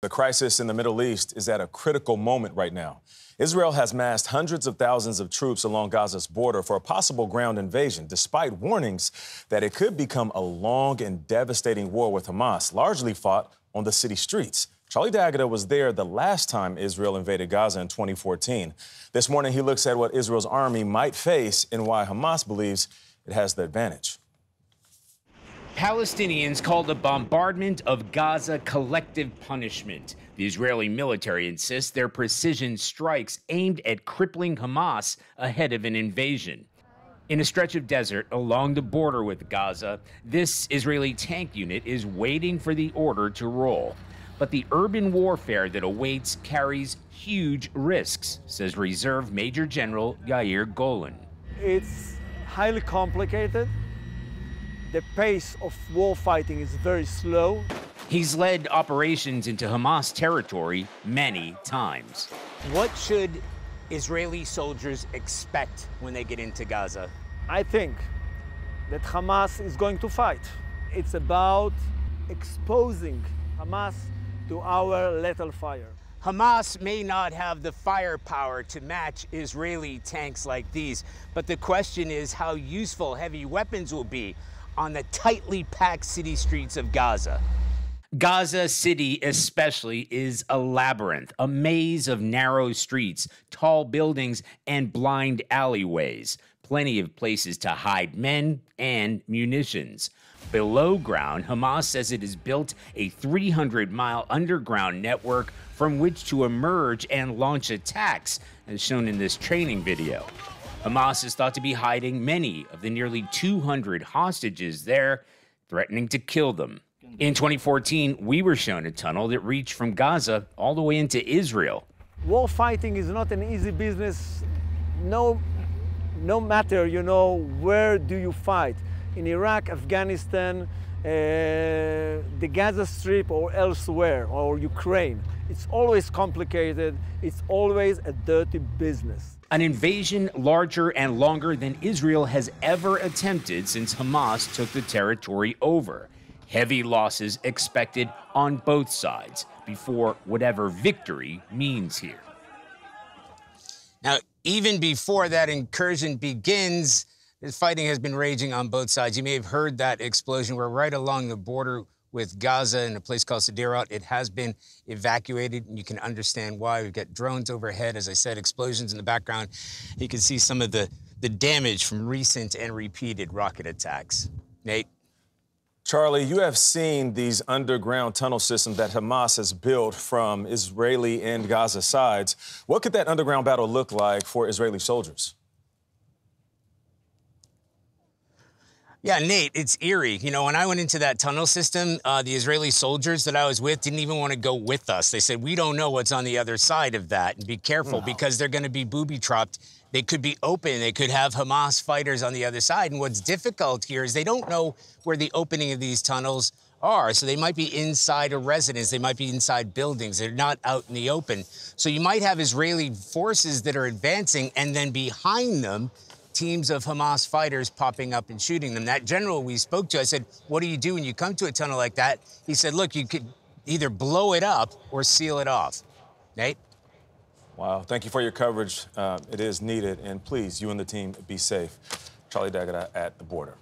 The crisis in the Middle East is at a critical moment right now. Israel has massed hundreds of thousands of troops along Gaza's border for a possible ground invasion, despite warnings that it could become a long and devastating war with Hamas, largely fought on the city streets. Charlie D'Agata was there the last time Israel invaded Gaza in 2014. This morning, he looks at what Israel's army might face and why Hamas believes it has the advantage. Palestinians call the bombardment of Gaza collective punishment. The Israeli military insists their precision strikes aimed at crippling Hamas ahead of an invasion. In a stretch of desert along the border with Gaza, this Israeli tank unit is waiting for the order to roll. But the urban warfare that awaits carries huge risks, says Reserve Major General Yair Golan. It's highly complicated. The pace of war fighting is very slow. He's led operations into Hamas territory many times. What should Israeli soldiers expect when they get into Gaza? I think that Hamas is going to fight. It's about exposing Hamas to our lethal fire. Hamas may not have the firepower to match Israeli tanks like these, but the question is how useful heavy weapons will be on the tightly packed city streets of Gaza. Gaza City especially is a labyrinth, a maze of narrow streets, tall buildings, and blind alleyways. Plenty of places to hide men and munitions. Below ground, Hamas says it has built a 300-mile underground network from which to emerge and launch attacks, as shown in this training video. Hamas is thought to be hiding many of the nearly 200 hostages there, threatening to kill them. In 2014, we were shown a tunnel that reached from Gaza all the way into Israel. War fighting is not an easy business. No matter, where do you fight? In Iraq, Afghanistan, the Gaza Strip, or elsewhere, or Ukraine. It's always complicated. It's always a dirty business. An invasion larger and longer than Israel has ever attempted since Hamas took the territory over. Heavy losses expected on both sides before whatever victory means here. Now, even before that incursion begins, the fighting has been raging on both sides. You may have heard that explosion. We're right along the border with Gaza in a place called Sderot. It has been evacuated, and you can understand why. We've got drones overhead, as I said, explosions in the background. You can see some of the damage from recent and repeated rocket attacks. Nate? Charlie, you have seen these underground tunnel systems that Hamas has built from Israeli and Gaza sides. What could that underground battle look like for Israeli soldiers? Yeah, Nate, it's eerie. When I went into that tunnel system, the Israeli soldiers that I was with didn't even want to go with us. They said, we don't know what's on the other side of that. And be careful because they're going to be booby-trapped. They could be open. They could have Hamas fighters on the other side. And what's difficult here is they don't know where the opening of these tunnels are. So they might be inside a residence. They might be inside buildings. They're not out in the open. So you might have Israeli forces that are advancing, and then behind them, teams of Hamas fighters popping up and shooting them. That general we spoke to, I said, what do you do when you come to a tunnel like that? He said, look, you could either blow it up or seal it off. Nate? Wow, thank you for your coverage. It is needed, and please, you and the team, be safe. Charlie D'Agata at the border.